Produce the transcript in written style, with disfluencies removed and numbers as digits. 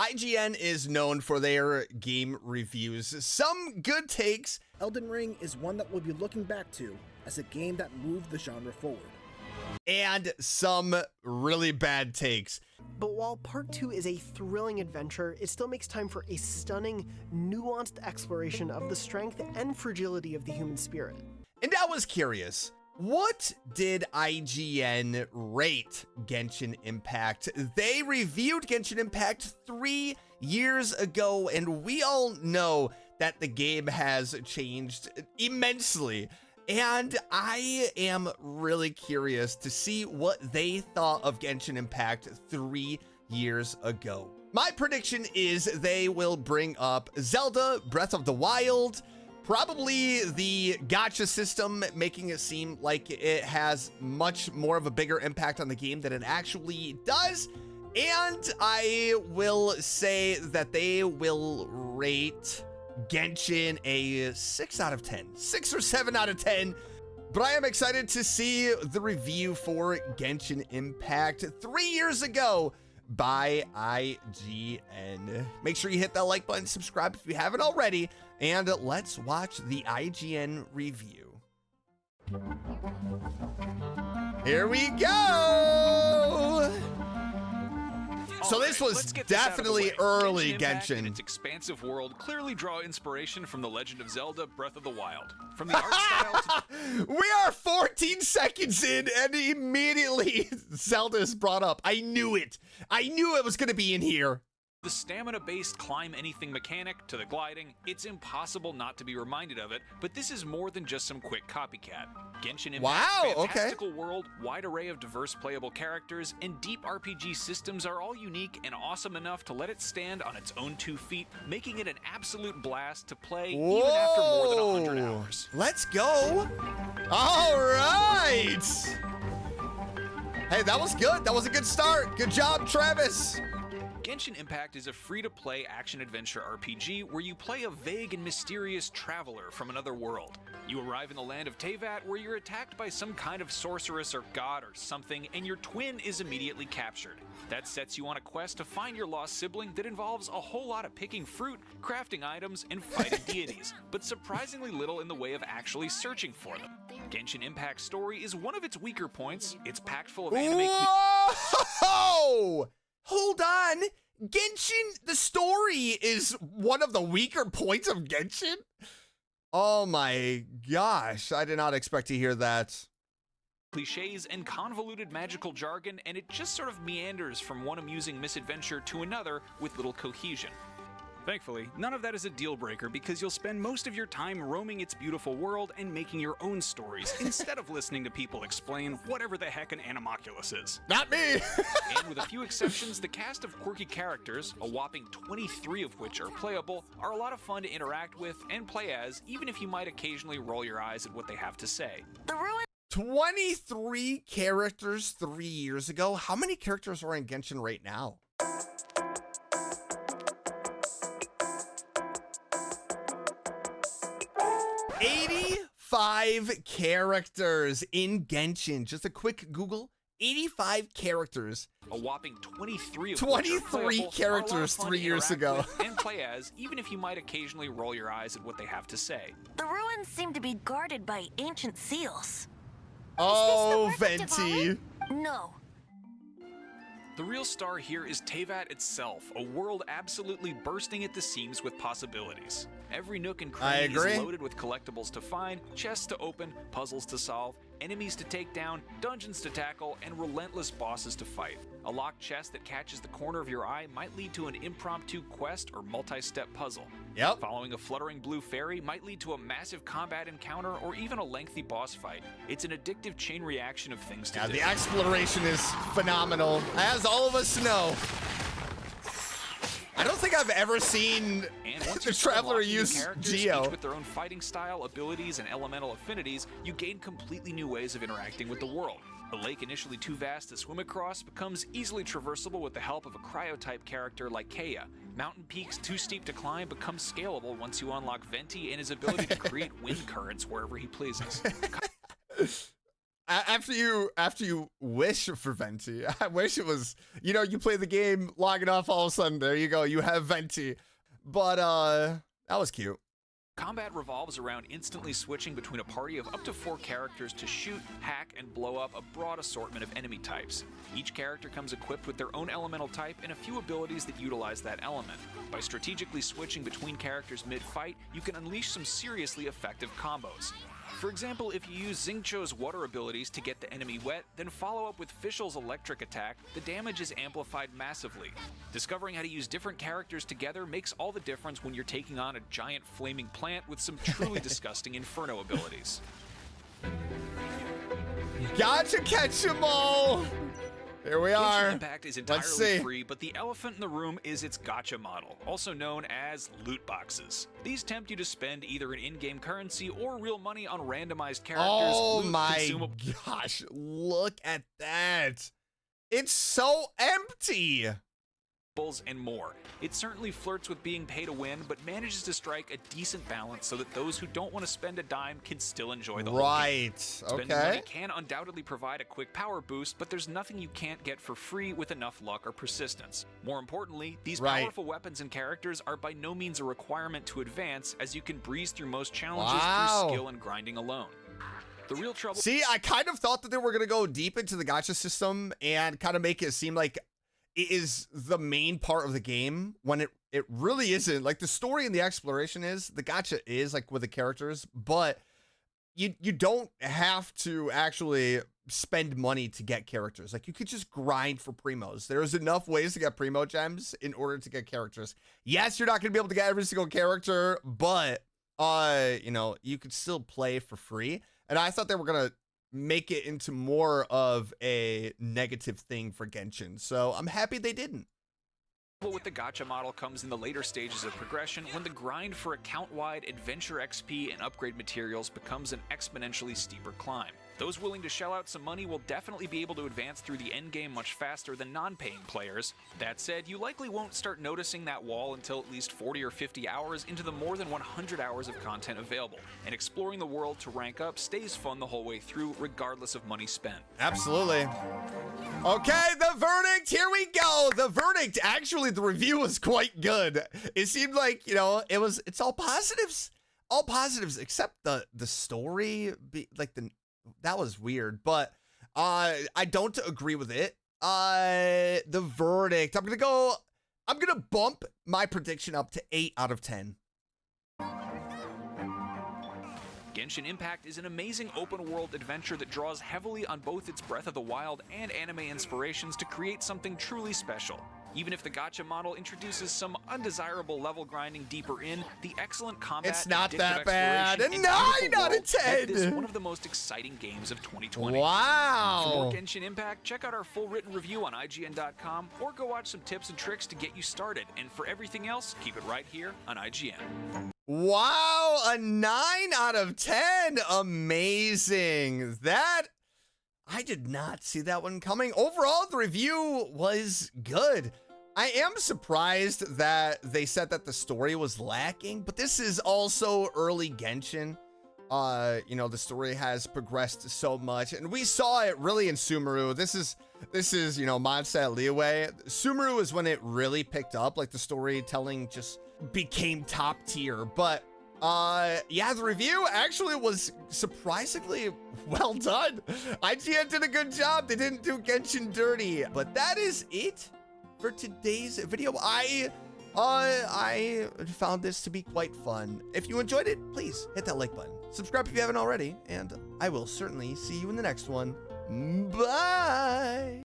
IGN is known for their game reviews. Some good takes. Elden Ring is one that we'll be looking back to as a game that moved the genre forward. And some really bad takes. But while Part 2 is a thrilling adventure, it still makes time for a stunning, nuanced exploration of the strength and fragility of the human spirit. And I was curious, what did IGN rate Genshin Impact? They reviewed Genshin Impact 3 years ago, and we all know that the game has changed immensely. And I am really curious to see what they thought of Genshin Impact 3 years ago. My prediction is they will bring up Zelda Breath of the Wild, probably the gacha system, making it seem like it has much more of a bigger impact on the game than it actually does. And I will say that they will rate Genshin a 6 out of 10, 6 or 7 out of 10. But I am excited to see the review for Genshin Impact 3 years ago by IGN. Make sure you hit that like button, subscribe if you haven't already, and let's watch the IGN review. Here we go! So this was definitely early Genshin. And its expansive world clearly draw inspiration from The Legend of Zelda Breath of the Wild. From the art style to we are 14 seconds in and immediately Zelda is brought up. I knew it. I knew it was going to be in here. the stamina-based climb anything mechanic to the gliding, it's impossible not to be reminded of it, but this is more than just some quick copycat. Genshin Impact's fantastical world, wide array of diverse playable characters, and deep RPG systems are all unique and awesome enough to let it stand on its own 2 feet, making it an absolute blast to play even after more than 100 hours. Let's go! All right! Hey, that was good. That was a good start. Good job, Travis. Genshin Impact is a free-to-play action-adventure RPG where you play a vague and mysterious traveler from another world. You arrive in the land of Teyvat where you're attacked by some kind of sorceress or god or something, and your twin is immediately captured. That sets you on a quest to find your lost sibling that involves a whole lot of picking fruit, crafting items, and fighting deities, but surprisingly little in the way of actually searching for them. Genshin Impact's story is one of its weaker points. It's packed full of anime. Whoa! Hold on. Genshin, the story is one of the weaker points of Genshin? Oh my gosh, I did not expect to hear that. Cliches and convoluted magical jargon, and it just sort of meanders from one amusing misadventure to another with little cohesion. Thankfully, none of that is a deal breaker because you'll spend most of your time roaming its beautiful world and making your own stories instead of listening to people explain whatever the heck an animalculus is. Not me! And with a few exceptions, the cast of quirky characters, a whopping 23 of which are playable, are a lot of fun to interact with and play as, even if you might occasionally roll your eyes at what they have to say. 23 characters 3 years ago? How many characters are in Genshin right now? $85 characters in Genshin. Just a quick Google. 85 characters. A whopping 23 of 23 characters 3 years ago. And play as, even if you might occasionally roll your eyes at what they have to say. The ruins seem to be guarded by ancient seals. Oh, Venti. No. The real star here is Teyvat itself, a world absolutely bursting at the seams with possibilities. Every nook and cranny is loaded with collectibles to find, chests to open, puzzles to solve, enemies to take down, dungeons to tackle, and relentless bosses to fight. A locked chest that catches the corner of your eye might lead to an impromptu quest or multi-step puzzle. Yep. Following a fluttering blue fairy might lead to a massive combat encounter or even a lengthy boss fight. It's an addictive chain reaction of things to do. The exploration is phenomenal, as all of us know. I don't think I've ever seen the Traveler use Geo. Each with their own fighting style, abilities, and elemental affinities, you gain completely new ways of interacting with the world. A lake initially too vast to swim across becomes easily traversable with the help of a cryo-type character like Kaeya. Mountain peaks too steep to climb become scalable once you unlock Venti and his ability to create wind currents wherever he pleases. after you wish for Venti, I wish it was, you know, you play the game long enough, all of a sudden, there you go, you have Venti. But, that was cute. Combat revolves around instantly switching between a party of up to 4 characters to shoot, hack, and blow up a broad assortment of enemy types. Each character comes equipped with their own elemental type and a few abilities that utilize that element. By strategically switching between characters mid-fight, you can unleash some seriously effective combos. For example, if you use Xingqiu's water abilities to get the enemy wet, then follow up with Fischl's electric attack, the damage is amplified massively. Discovering how to use different characters together makes all the difference when you're taking on a giant flaming plant with some truly disgusting Inferno abilities. Gotcha, catch 'em all! Here we are. Genshin Impact is entirely free, but the elephant in the room is its gacha model, also known as loot boxes. These tempt you to spend either an in-game currency or real money on randomized characters. Oh my gosh, look at that. It's so empty. And more. It certainly flirts with being pay to win, but manages to strike a decent balance so that those who don't want to spend a dime can still enjoy the whole game. Right, Spending money can undoubtedly provide a quick power boost, but there's nothing you can't get for free with enough luck or persistence. More importantly, these powerful weapons and characters are by no means a requirement to advance, as you can breeze through most challenges through skill and grinding alone. The real trouble— See, I kind of thought that they were going to go deep into the gacha system and kind of make it seem like it is the main part of the game, when it really isn't. Like, the story and the exploration is, the gacha is like with the characters, but you don't have to actually spend money to get characters. Like, you could just grind for primos. There's enough ways to get primo gems in order to get characters. Yes, you're not going to be able to get every single character, but you know, you could still play for free. And I thought they were going to make it into more of a negative thing for Genshin, so I'm happy they didn't. With the gacha model comes in the later stages of progression, when the grind for account-wide adventure XP and upgrade materials becomes an exponentially steeper climb. Those willing to shell out some money will definitely be able to advance through the endgame much faster than non-paying players. That said, you likely won't start noticing that wall until at least 40 or 50 hours into the more than 100 hours of content available, and exploring the world to rank up stays fun the whole way through, regardless of money spent. Absolutely. Okay, the verdict, here we go. The verdict, actually, the review was quite good. It seemed like, you know, it's all positives. All positives, except the story, that was weird, but I don't agree with it. The verdict, I'm gonna bump my prediction up to 8 out of 10. Genshin Impact is an amazing open-world adventure that draws heavily on both its Breath of the Wild and anime inspirations to create something truly special. Even if the gacha model introduces some undesirable level grinding deeper in, the excellent combat— it's not that bad. A 9 out of 10! This is one of the most exciting games of 2020. Wow! For more Genshin Impact, check out our full written review on IGN.com, or go watch some tips and tricks to get you started. And for everything else, keep it right here on IGN. Wow, a 9 out of 10. Amazing. I did not see that one coming. Overall, the review was good. I am surprised that they said that the story was lacking, but this is also early Genshin. You know, the story has progressed so much, and we saw it really in Sumeru. This is, you know, Mondstadt Liyue. Sumeru is when it really picked up, like the storytelling just became top tier. But yeah, the review actually was surprisingly well done. IGN did a good job. They didn't do Genshin dirty. But that is it for today's video. I found this to be quite fun. If you enjoyed it, please hit that like button. Subscribe if you haven't already, and I will certainly see you in the next one. Bye!